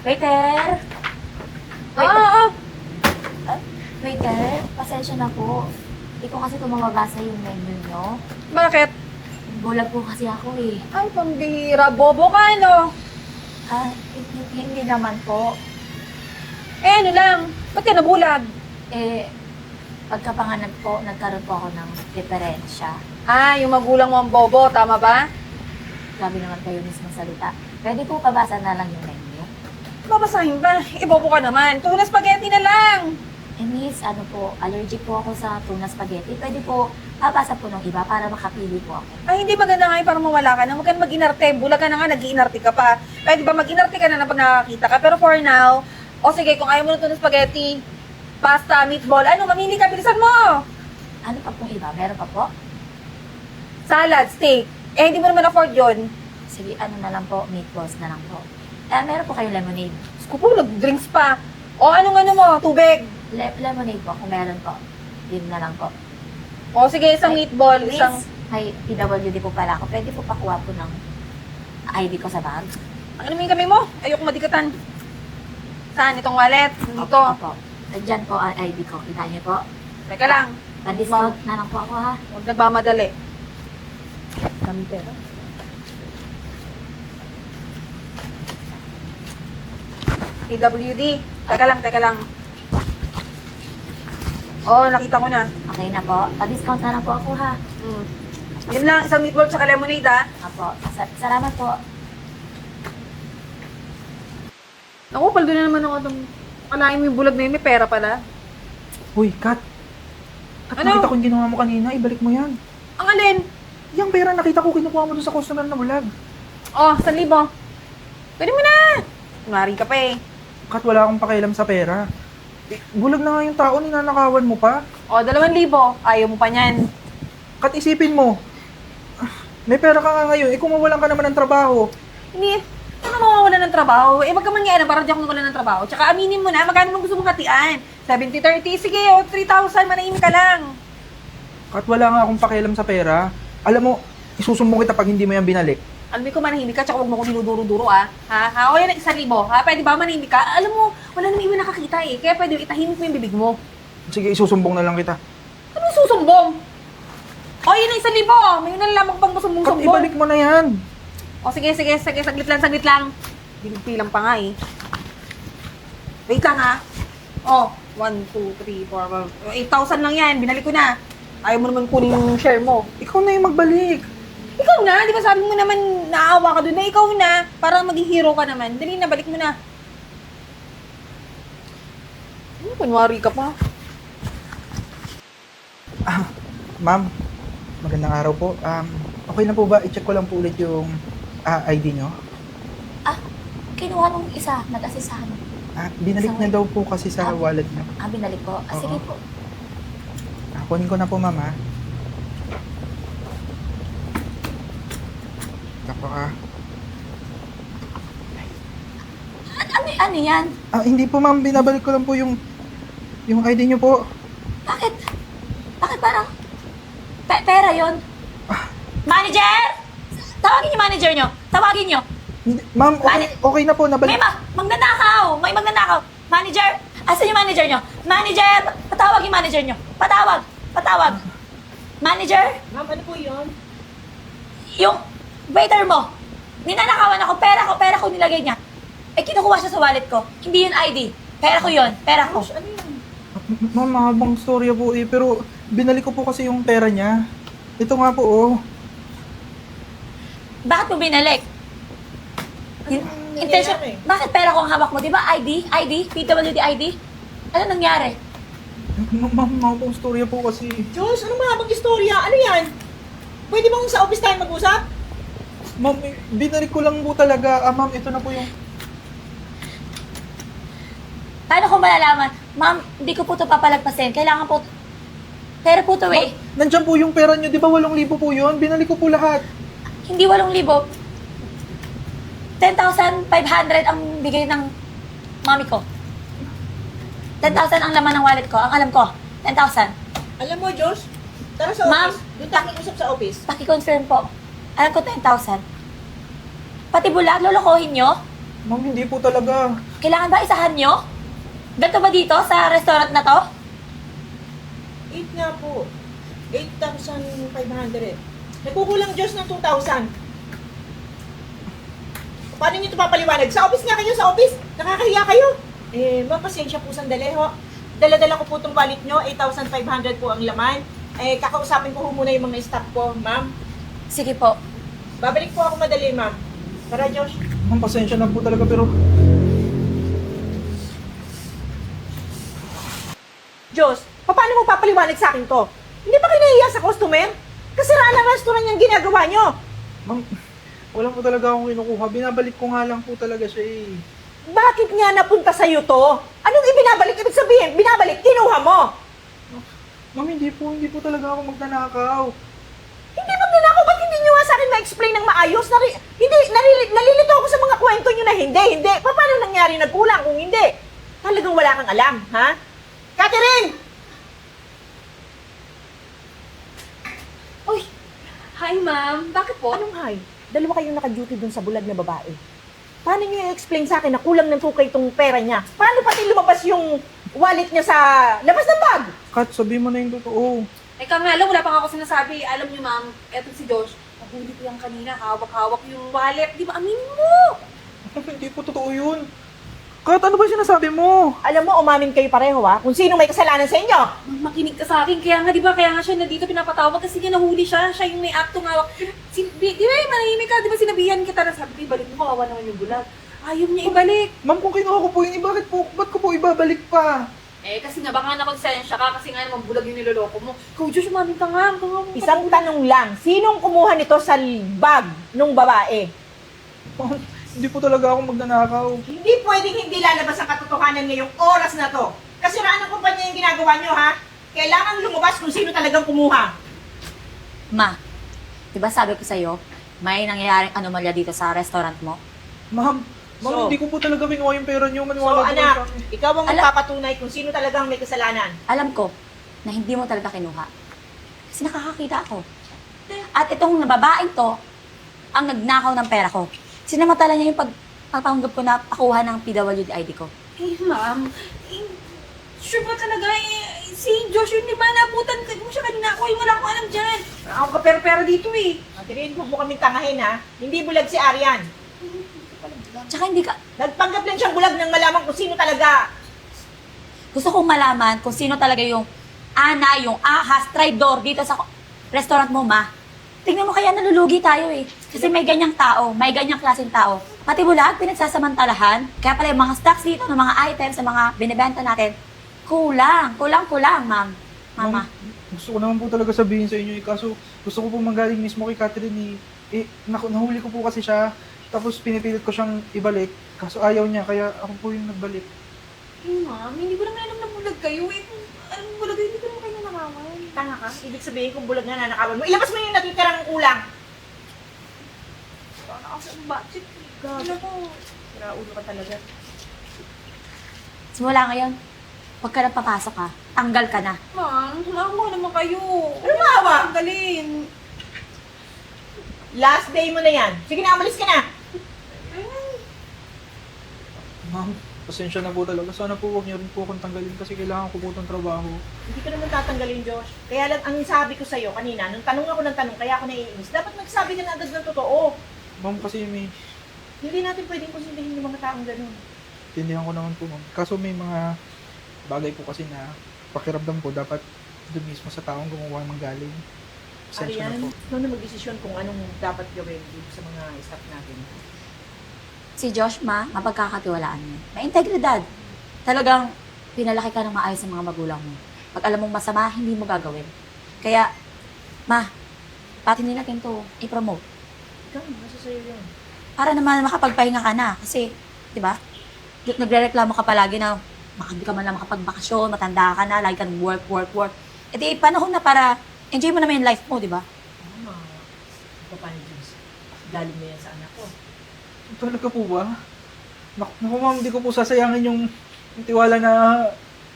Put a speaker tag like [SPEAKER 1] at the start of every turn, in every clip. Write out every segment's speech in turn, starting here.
[SPEAKER 1] Waiter!
[SPEAKER 2] Oo.
[SPEAKER 1] Waiter, pasensya na po. Hindi ko kasi tumamabasa yung menu nyo.
[SPEAKER 2] Bakit?
[SPEAKER 1] Bulag po kasi ako eh.
[SPEAKER 2] Ay, pambihira. Bobo ka, no?
[SPEAKER 1] Hindi naman po.
[SPEAKER 2] Eh, ano lang? Ba't ka nabulag?
[SPEAKER 1] Eh, pagkapanganak po, nagkaroon po ako ng diferensya.
[SPEAKER 2] Ah, yung magulang mo ang bobo, tama ba?
[SPEAKER 1] Grabe naman kayo mismo salita. Pwede po pabasa na lang yung menu?
[SPEAKER 2] Babasahin ba? Ibobo ka naman. Tuna spaghetti na lang.
[SPEAKER 1] Eh miss, ano po, allergic po ako sa tuna spaghetti. Pwede po pabasa po ng iba para makapili po ako.
[SPEAKER 2] Ay, hindi maganda nga yung parang mawala ka na. Huwag ka na mag-inarte. Bulag ka na nga, nag-iinarte ka pa. Pwede ba mag-inarte ka na pag nakakita ka? Pero for now, o sige, kung ayaw mo ng tuna spaghetti, pasta, meatball, ano, mamili ka, bilisan mo!
[SPEAKER 1] Ano pa pong iba? Meron pa po?
[SPEAKER 2] Salad, steak. Eh, hindi mo naman afford yun.
[SPEAKER 1] Sige, ano na lang po, meatballs na lang po. Eh, meron po kayong lemonade.
[SPEAKER 2] Diyos ko po, nag-drinks pa. O, anong ano mo, tubig.
[SPEAKER 1] Lemonade po, kung meron po. Yun na lang po.
[SPEAKER 2] O, sige, isang
[SPEAKER 1] Ay,
[SPEAKER 2] meatball,
[SPEAKER 1] Miss,
[SPEAKER 2] isang...
[SPEAKER 1] may PWD po pala ako. Pwede po pakuha po ng ID ko sa bag.
[SPEAKER 2] Ano mo yung kamay mo? Ayoko madikatan. Saan? Itong wallet? Dito.
[SPEAKER 1] Opo. Diyan po ang ID ko. Kita niyo po.
[SPEAKER 2] Teka lang.
[SPEAKER 1] Pa-discount na lang po ako ha.
[SPEAKER 2] Huwag nagmamadali. Kami pera. PWD. Teka lang. Oh, nakita ko na.
[SPEAKER 1] Okay na po. Pa-discount na lang po ako ha.
[SPEAKER 2] Yun lang, isang meatball sa lemonade, ah.
[SPEAKER 1] Apo. Salamat po.
[SPEAKER 2] Naku, paldo na naman ako itong... Kalahin mo yung bulag na yun, may pera pala.
[SPEAKER 3] Uy, Kat. Kat,
[SPEAKER 2] Ano?
[SPEAKER 3] nakita ko yung ginawa mo kanina. Ibalik mo yan.
[SPEAKER 2] Ang alin?
[SPEAKER 3] Yung pera nakita ko, kinukuha mo dun sa customer na bulag.
[SPEAKER 2] Oh, 1,000. Pwede mo na. Kunwari ka pa eh.
[SPEAKER 3] Kat, wala akong pakialam sa pera. Eh, bulag na nga yung tao, ninanakawan mo pa.
[SPEAKER 2] Oh, 2,000. Ayaw mo pa niyan.
[SPEAKER 3] Kat, isipin mo. May pera ka nga ngayon, eh kung mawalan ka naman ng trabaho.
[SPEAKER 2] Hindi. Ano mawawala ng trabaho? Eh, wag ka mangyayari para di ako nawala ng trabaho. Tsaka aminin mo na, magkano mo gusto mong hatian? 70-30? Sige, o 3,000, manahimik ka lang.
[SPEAKER 3] Kat, wala nga akong pakialam sa pera. Alam mo, isusumbong kita pag hindi mo yan binalik.
[SPEAKER 2] Alam ko manahimik ka, tsaka huwag mo ko dinuduro-duro, ah. Ha? O yan, 1,000, ha? Pwede ba manahimik ka? Alam mo, wala naman iba nakakita eh. Kaya pwede itahimik mo yung bibig mo.
[SPEAKER 3] Sige, isusumbong na lang kita.
[SPEAKER 2] Ano yung susumbong? O, yun na 1,000. May nalaman pang
[SPEAKER 3] Kat,
[SPEAKER 2] sumbong-sumbong.
[SPEAKER 3] ibalik mo na yan.
[SPEAKER 2] O, sige, saglit lang. Bilang pa nga eh. Wait lang ha. O, 1, 2, 3, 4, 8,000 lang yan. Binalik ko na. Ayaw mo naman kunin yung share mo.
[SPEAKER 3] Ikaw na yung magbalik.
[SPEAKER 2] Ikaw na, di ba sabi mo naman naawa ka doon na ikaw na. Para maging hero ka naman. Dali na, balik mo na. Kunwari ka pa.
[SPEAKER 3] Ma'am, magandang araw po. Okay na po ba? I-check ko lang po ulit yung ID nyo.
[SPEAKER 1] Kinuha nung isa. Nag-assistahan.
[SPEAKER 3] Binalik na daw po kasi sa wallet nyo.
[SPEAKER 1] Binalik po. Sige
[SPEAKER 3] Oo.
[SPEAKER 1] po.
[SPEAKER 3] Kunin ko na po, ma'am, ha? Tapo,
[SPEAKER 1] Ano yan?
[SPEAKER 3] Hindi po, ma'am. Binabalik ko lang po yung ID nyo po.
[SPEAKER 1] Bakit? Bakit parang pera yon? Manager! Tawagin yung manager nyo. Tawagin nyo.
[SPEAKER 3] Ma'am, okay na po. Nabalik.
[SPEAKER 1] May magnanakaw. Manager! Asan yung manager nyo? Manager! Patawag yung manager nyo. Patawag. Manager?
[SPEAKER 2] Ma'am, ano po yun?
[SPEAKER 1] Yung waiter mo. Ninanakawan ako. Pera ko nilagay niya. Eh, kinukuha siya sa wallet ko. Hindi yun ID. Pera ko yun. Pera ko.
[SPEAKER 2] Ano yun?
[SPEAKER 3] Ma'am, mahabang storya po eh. Pero binalik ko po kasi yung pera niya. Ito nga po, oh.
[SPEAKER 1] Bakit mo binalik? Intention, bakit pera ko ang hawak mo? Di ba ID? PWD ID? Ano nangyari?
[SPEAKER 3] Ma'am, mahabang storya po kasi.
[SPEAKER 4] Diyos, anong mahabang istorya? Ano yan? Pwede bang sa office tayo mag-usap?
[SPEAKER 3] Ma'am, binalik ko lang po talaga. Ma'am, ito na po yung...
[SPEAKER 1] Paano ko malalaman? Ma'am, hindi ko po ito papalagpasin. Kailangan po... Pera po ito eh.
[SPEAKER 3] Nandyan po yung pera niyo. Di ba 8,000 po yun? Binalik ko po lahat.
[SPEAKER 1] Hindi 8,000. 10,500 ang bigay ng mami ko. 10,000 ang laman ng wallet ko. Ang alam ko, 10,000.
[SPEAKER 4] Alam mo, Diyos, tara sa
[SPEAKER 1] Ma'am.
[SPEAKER 4] office. Doon tayo usap sa office.
[SPEAKER 1] Paki-confirm po. Alam ko 10,000. Pati bulag, lolokohin nyo?
[SPEAKER 3] Ma'am, hindi po talaga.
[SPEAKER 1] Kailangan ba isahan nyo? Ganito ba dito sa restaurant na to?
[SPEAKER 4] 8 nga po. 8,500. Nagkukulang Diyos ng 2,000. Paano nyo ito papaliwanag? Sa office nga kayo, sa office. Nakakahiya kayo. Ma'am, pasensya po sandali ho. Dala-dala ko po itong wallet nyo. 8,500 po ang laman. Kakausapin ko ho muna yung mga staff ko, ma'am.
[SPEAKER 1] Sige po.
[SPEAKER 4] Babalik po ako madali, ma'am. Tara, Josh.
[SPEAKER 3] Ma'am, pasensya na po talaga pero...
[SPEAKER 4] Diyos, paano mo papaliwanag sa akin to? Hindi ba kayo nahiya sa customer? Kasiraan ng restaurant yung ginagawa nyo.
[SPEAKER 3] Ma'am, wala po talaga akong kinukuha. Binabalik ko nga lang po talaga siya eh.
[SPEAKER 4] Bakit nga napunta sa'yo to? Anong ibinabalik? Ibig sabihin, binabalik, kinuha mo.
[SPEAKER 3] Ma'am, hindi po talaga ako magnanakaw.
[SPEAKER 4] Hindi magnanakaw, ba't hindi nyo nga sa akin ma-explain ng maayos? Nalilito ako sa mga kwento nyo na hindi. Paano nangyari nagkulang kung hindi? Talagang wala kang alam, ha? Catherine!
[SPEAKER 2] Uy! Hi, ma'am. Bakit po?
[SPEAKER 4] Anong hi? Dalawa kayong naka-duty dun sa bulag na babae. Paano nyo i-explain sa akin na kulang ng tukay itong pera niya? Paano pati lumabas yung wallet niya sa labas ng bag?
[SPEAKER 3] Kat, sabihin mo na yung totoo.
[SPEAKER 2] Eka nga lang, wala pa nga ako sinasabi. Alam niyo, ma'am, eto si Josh. Nahuli ko yan kanina, hawak-hawak yung wallet. Di ba, aminin mo?
[SPEAKER 3] Hindi po totoo yun. Kat, ano ba sinasabi mo?
[SPEAKER 4] Alam mo, umamin kayo pareho ha, kung sino may kasalanan sa inyo.
[SPEAKER 2] Ma'am, makinig ka sa akin. Kaya nga, di ba, kaya nga siya nandito pinapatawag kasi nga nahuli siya. Siya yung may aktong hawak. Di ba, manahimik ka. Di ba, sinabihan kita na sabi ko, ibalik mo, kawawa naman yung bulag. Ayaw niya ibalik.
[SPEAKER 3] Ma'am, kung kinuha ko po yun, ba't ko po ibabalik pa?
[SPEAKER 2] Kasi nga, baka nakonsensya ka kasi nga naman bulag yung niloloko mo. Ikaw, Josh, umamin ka nga.
[SPEAKER 4] Isang tanong lang, sinong kumuha nito sa bag nung babae?
[SPEAKER 3] Ma'am, hindi po talaga ako magnanakaw.
[SPEAKER 4] Hindi pwedeng hindi lalabas ang katotohanan ngayong oras na to. Kasiraan ng kumpanya yung ginagawa nyo ha. Kailangan lumabas kung sino talagang kumuha.
[SPEAKER 1] Ma, di ba sabi ko sa'yo, may nangyayaring anomalya dito sa restaurant mo?
[SPEAKER 3] Ma'am,
[SPEAKER 4] So-
[SPEAKER 3] hindi ko po talaga kinuha yung pera niyo.
[SPEAKER 4] So
[SPEAKER 3] Maniwala po kayo sa
[SPEAKER 4] anak,
[SPEAKER 3] akin.
[SPEAKER 4] ikaw ang
[SPEAKER 1] Ala-
[SPEAKER 4] magpapatunay kung sino talagang may kasalanan.
[SPEAKER 1] Alam ko na hindi mo talaga kinuha. Kasi nakakakita ako. At itong babaeng to, ang nagnakaw ng pera ko. Sinamantala niya yung pagpapanggap ko na pakuha ng PWD ID ko.
[SPEAKER 2] Ma'am, sure ba talaga si Josh yun, di ba? Nabutan mo siya kanina ako. Wala akong alam dyan. Ako ka pera-pera dito eh.
[SPEAKER 4] Catherine, huwag mo kaming tangahin ha. Hindi bulag si Arian.
[SPEAKER 1] Tsaka hindi ka...
[SPEAKER 4] Nagpanggap lang siyang bulag nang malaman kung sino talaga.
[SPEAKER 1] Gusto kong malaman kung sino talaga yung ana, yung ahas, traidor dito sa restaurant mo, ma. Tingnan mo kaya nalulugi tayo eh. Kasi may ganyang tao, may ganyang klaseng tao. Pati bulag, pinagsasamantalahan. Kaya pala yung mga stocks dito, ng mga items, ng mga binibenta natin, kulang, ma'am. Mama.
[SPEAKER 3] Gusto ko naman po talaga sabihin sa inyo eh. Kaso gusto ko po manggaling mismo kay Catherine eh. Nahuli ko po kasi siya. Tapos pinipilit ko siyang ibalik. Kaso ayaw niya, kaya ako po yung nagbalik.
[SPEAKER 2] Ma'am, hindi ko naman alam na bulag kayo eh. Kung alam mo bulag kayo, hindi ko naman kayo nanakawan.
[SPEAKER 4] Tanga ka? Ibig sabihin kung bulag na nanakawan mo. Ilabas mo yung natitirang kulang.
[SPEAKER 2] Wala ako sa budget. Alam mo.
[SPEAKER 4] Sira ulo ka talaga.
[SPEAKER 1] Simula ngayon, huwag ka na papasok ha. Tanggal ka na.
[SPEAKER 2] Ma'am, tumawa naman kayo.
[SPEAKER 4] Ano maawa?
[SPEAKER 2] Ang galing.
[SPEAKER 4] Last day mo na yan. Sige na, umalis ka na.
[SPEAKER 3] Ma'am, pasensya na po talaga. Sana po huwag niyo rin po akong tanggalin kasi kailangan ko po itong trabaho.
[SPEAKER 4] Hindi ko naman tatanggalin, Josh. Kaya lang, ang sabi ko sa'yo kanina, nung tanong ako ng tanong, kaya ako naiinis, dapat nagsabi ka na agad ng totoo.
[SPEAKER 3] Ma'am, kasi may...
[SPEAKER 4] Hindi natin pwedeng konsintihin yung mga taong ganun.
[SPEAKER 3] Tindihan ko naman po, ma'am. Kaso may mga bagay po kasi na pakiramdam ko dapat doon mismo sa taong gumawa ng galing. Pasensya na
[SPEAKER 4] Arian,
[SPEAKER 3] po.
[SPEAKER 4] ikaw na mag-desisyon kung anong dapat gawin dito sa mga staff natin.
[SPEAKER 1] Si Josh, ma, mapagkakatiwalaan mo. May integridad. Talagang pinalaki ka ng maayos ng mga magulang mo. Pag alam mong masama, hindi mo gagawin. Kaya, ma, pati nila natin to i-promote.
[SPEAKER 4] Ikaw, nasa sa'yo yun.
[SPEAKER 1] Para naman makapagpahinga ka na. Kasi, di ba, nagre-reklamo ka palagi na hindi ka man lang makapagbakasyon, matanda ka na, lagi ka work. E di, panahon na para enjoy mo naman yung life mo, di ba?
[SPEAKER 4] Tama. Paano, James? Galing mo yan sa anak ko.
[SPEAKER 3] Talaga po ba? Naku ma'am, hindi ko po sasayangin yung tiwala na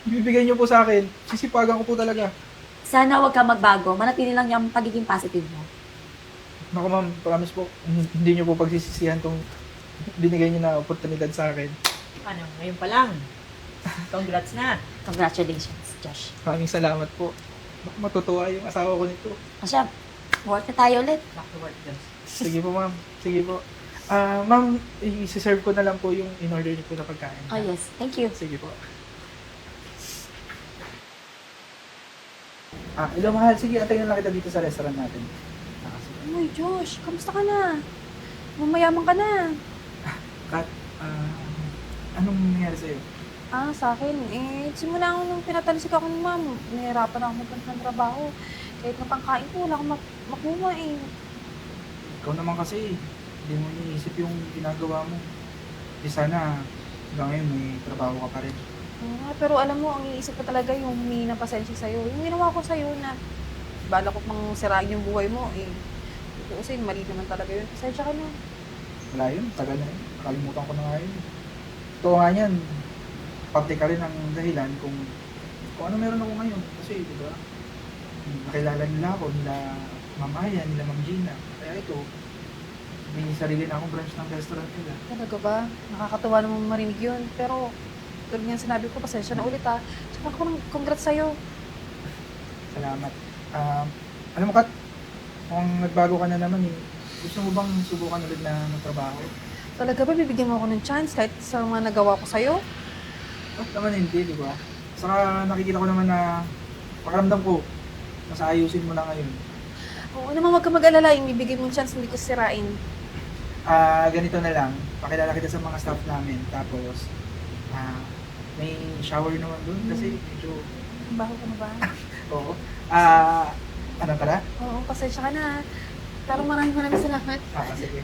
[SPEAKER 3] ibibigay niyo po sa akin. Sisipagan ko po talaga.
[SPEAKER 1] Sana huwag ka magbago. Manatili lang yung pagiging positive mo.
[SPEAKER 3] Naku ma'am, promise po, hindi niyo po pagsisisihan tong binigay niyo na oportunidad sa akin.
[SPEAKER 4] Ano, ngayon pa lang. Congrats na.
[SPEAKER 1] Congratulations, Josh.
[SPEAKER 3] Maraming salamat po. Baka matutuwa yung asawa ko nito.
[SPEAKER 1] Kasi, work na tayo ulit.
[SPEAKER 4] Back to work, Josh.
[SPEAKER 3] Sige po, ma'am. Sige po. Ma'am, i-serve ko na lang po yung in-order niyo po na pagkain.
[SPEAKER 1] Oh, yes. Thank you.
[SPEAKER 3] Sige po. Hello, mahal. Sige, antayin lang kita dito sa restaurant natin. Sige.
[SPEAKER 2] Uy, Josh, kamusta ka na? Mamayaman ka na.
[SPEAKER 3] Kat, anong nangyari sa'yo?
[SPEAKER 2] Sa akin, simula ako nung pinatalis ako ni ma'am, nahihirapan ako magpunta ng trabaho. Kahit na pangkain ko, wala akong makuha eh.
[SPEAKER 3] Ikaw naman kasi, hindi mo iniisip yung ginagawa mo. Di sana, hanggang ngayon may trabaho ka pa rin.
[SPEAKER 2] Pero alam mo, ang iisip ko talaga yung humingi ng pasensya sa'yo. Yung ginawa ko sa'yo na bala ko pang sirain yung buhay mo kasi mali naman talaga yun. Pasensya ka na.
[SPEAKER 3] Wala yun, tagal na yun. Nakalimutan ko na nga yun. Ito nga yan, parte ka rin ang dahilan kung ano meron ako ngayon. Kasi, di ba, nakilala nila ako, nila Ma'am Aya, nila Ma'am Gina. Kaya ito, may sarili na akong branch ng restaurant nila.
[SPEAKER 2] Talaga ba? Nakakatawa naman marinig yun. Pero, tulad nga sinabi ko, pasensya na ulit ha. Tsaka ako ng congrats sa'yo.
[SPEAKER 3] Salamat. Alam mo, Kat, kung nagbago ka na naman gusto mo bang subukan ulit na magtrabaho?
[SPEAKER 2] Talaga ba, bibigyan mo ako ng chance kahit sa mga nagawa ko sa'yo?
[SPEAKER 3] Naman hindi, di ba? Saka nakikita ko naman na pakiramdam ko, mas ayusin mo na ngayon.
[SPEAKER 2] Oo naman, huwag ka mag-alala. Yung bibigay mong chance, hindi ko sirain.
[SPEAKER 3] Ganito na lang, pakilala kita sa mga staff namin, tapos may shower naman doon kasi medyo,
[SPEAKER 2] Baho ka na ba?
[SPEAKER 3] oo. Ano pala?
[SPEAKER 2] Oo, pasensya ka na. Pero maraming salamat.
[SPEAKER 3] Sige.